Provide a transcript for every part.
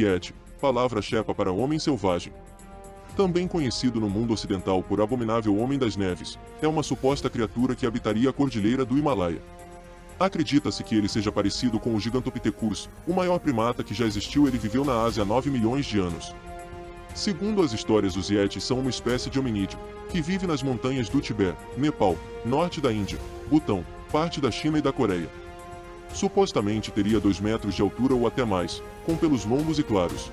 Yeti, palavra chepa para homem selvagem. Também conhecido no mundo ocidental por Abominável Homem das Neves, é uma suposta criatura que habitaria a cordilheira do Himalaia. Acredita-se que ele seja parecido com o Gigantopithecus, o maior primata que já existiu. Ele viveu na Ásia há 9 milhões de anos. Segundo as histórias, os Yetis são uma espécie de hominídeo, que vive nas montanhas do Tibete, Nepal, norte da Índia, Butão, parte da China e da Coreia. Supostamente teria 2 metros de altura ou até mais, com pelos longos e claros.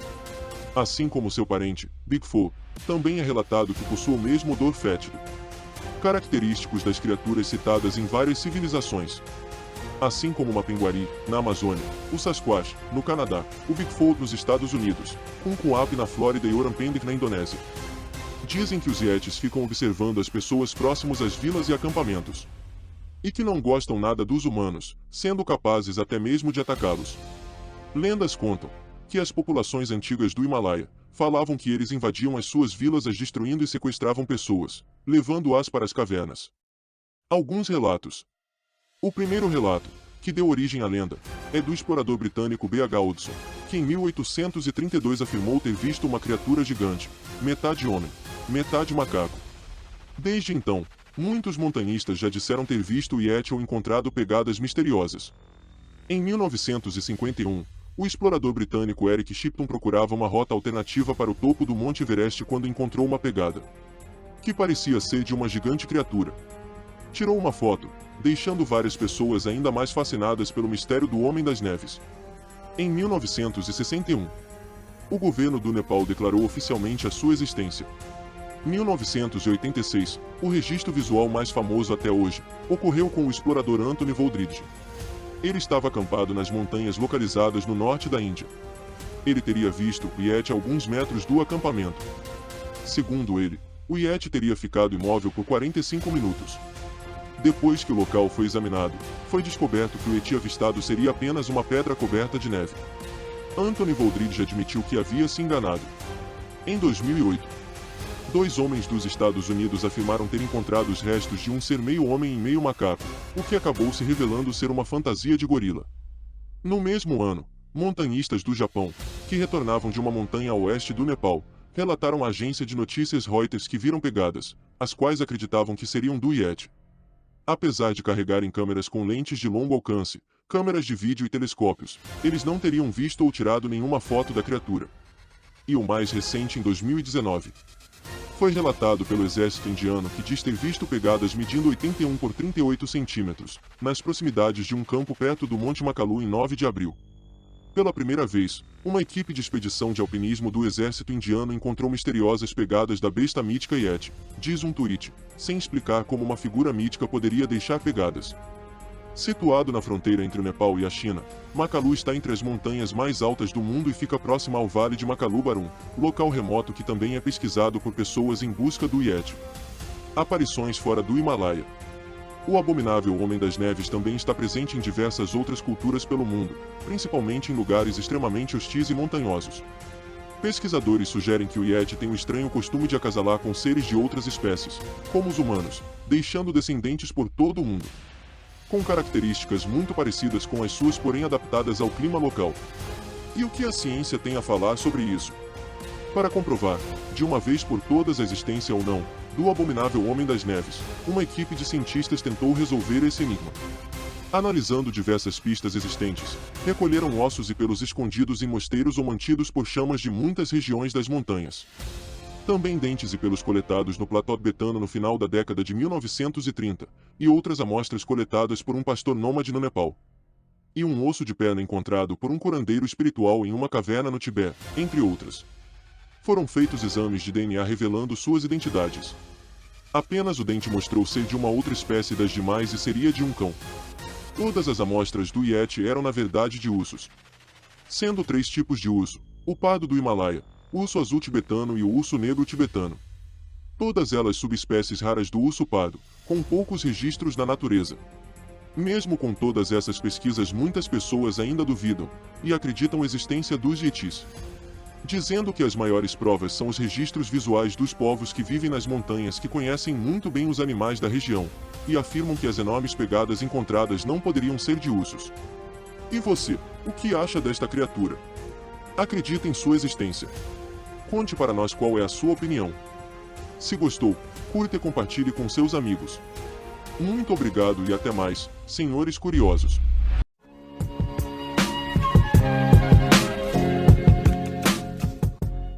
Assim como seu parente, Bigfoot, também é relatado que possui o mesmo odor fétido. Característicos das criaturas citadas em várias civilizações. Assim como o Mapinguari, na Amazônia, o Sasquatch, no Canadá, o Bigfoot nos Estados Unidos, o Kunkuap na Flórida e o Orang-Pendek na Indonésia. Dizem que os Yetis ficam observando as pessoas próximos às vilas e acampamentos. E que não gostam nada dos humanos, sendo capazes até mesmo de atacá-los. Lendas contam que as populações antigas do Himalaia falavam que eles invadiam as suas vilas, as destruindo e sequestravam pessoas, levando-as para as cavernas. Alguns relatos. O primeiro relato, que deu origem à lenda, é do explorador britânico B.H. Hudson, que em 1832 afirmou ter visto uma criatura gigante, metade homem, metade macaco. Desde então, muitos montanhistas já disseram ter visto o Yeti ou encontrado pegadas misteriosas. Em 1951, o explorador britânico Eric Shipton procurava uma rota alternativa para o topo do Monte Everest quando encontrou uma pegada, que parecia ser de uma gigante criatura. Tirou uma foto, deixando várias pessoas ainda mais fascinadas pelo mistério do Homem das Neves. Em 1961, o governo do Nepal declarou oficialmente a sua existência. 1986, o registro visual mais famoso até hoje, ocorreu com o explorador Anthony Wooldridge. Ele estava acampado nas montanhas localizadas no norte da Índia. Ele teria visto o Yeti a alguns metros do acampamento. Segundo ele, o Yeti teria ficado imóvel por 45 minutos. Depois que o local foi examinado, foi descoberto que o Yeti avistado seria apenas uma pedra coberta de neve. Anthony Wooldridge admitiu que havia se enganado. Em 2008, 2 homens dos Estados Unidos afirmaram ter encontrado os restos de um ser meio homem e meio macaco, o que acabou se revelando ser uma fantasia de gorila. No mesmo ano, montanhistas do Japão, que retornavam de uma montanha a oeste do Nepal, relataram à agência de notícias Reuters que viram pegadas, as quais acreditavam que seriam do Yeti. Apesar de carregarem câmeras com lentes de longo alcance, câmeras de vídeo e telescópios, eles não teriam visto ou tirado nenhuma foto da criatura. E o mais recente, em 2019. Foi relatado pelo exército indiano que diz ter visto pegadas medindo 81 por 38 centímetros, nas proximidades de um campo perto do Monte Makalu em 9 de abril. Pela primeira vez, uma equipe de expedição de alpinismo do exército indiano encontrou misteriosas pegadas da besta mítica Yeti, diz um tweet, sem explicar como uma figura mítica poderia deixar pegadas. Situado na fronteira entre o Nepal e a China, Makalu está entre as montanhas mais altas do mundo e fica próxima ao Vale de Makalu-Barum, local remoto que também é pesquisado por pessoas em busca do Yeti. Aparições fora do Himalaia. O abominável Homem das Neves também está presente em diversas outras culturas pelo mundo, principalmente em lugares extremamente hostis e montanhosos. Pesquisadores sugerem que o Yeti tem o estranho costume de acasalar com seres de outras espécies, como os humanos, deixando descendentes por todo o mundo, com características muito parecidas com as suas, porém adaptadas ao clima local. E o que a ciência tem a falar sobre isso? Para comprovar, de uma vez por todas, a existência ou não do abominável Homem das Neves, uma equipe de cientistas tentou resolver esse enigma. Analisando diversas pistas existentes, recolheram ossos e pelos escondidos em mosteiros ou mantidos por chamas de muitas regiões das montanhas. Também dentes e pelos coletados no platô tibetano no final da década de 1930, e outras amostras coletadas por um pastor nômade no Nepal. E um osso de perna encontrado por um curandeiro espiritual em uma caverna no Tibete, entre outras. Foram feitos exames de DNA revelando suas identidades. Apenas o dente mostrou ser de uma outra espécie das demais e seria de um cão. Todas as amostras do Yeti eram na verdade de ursos. Sendo 3 tipos de urso: o pardo do Himalaia, o urso azul tibetano e o urso negro tibetano. Todas elas subespécies raras do urso pardo, com poucos registros na natureza. Mesmo com todas essas pesquisas, muitas pessoas ainda duvidam, e acreditam a existência dos Yetis, dizendo que as maiores provas são os registros visuais dos povos que vivem nas montanhas, que conhecem muito bem os animais da região, e afirmam que as enormes pegadas encontradas não poderiam ser de ursos. E você, o que acha desta criatura? acredita em sua existência. Conte para nós qual é a sua opinião. Se gostou, curta e compartilhe com seus amigos. Muito obrigado e até mais, senhores curiosos.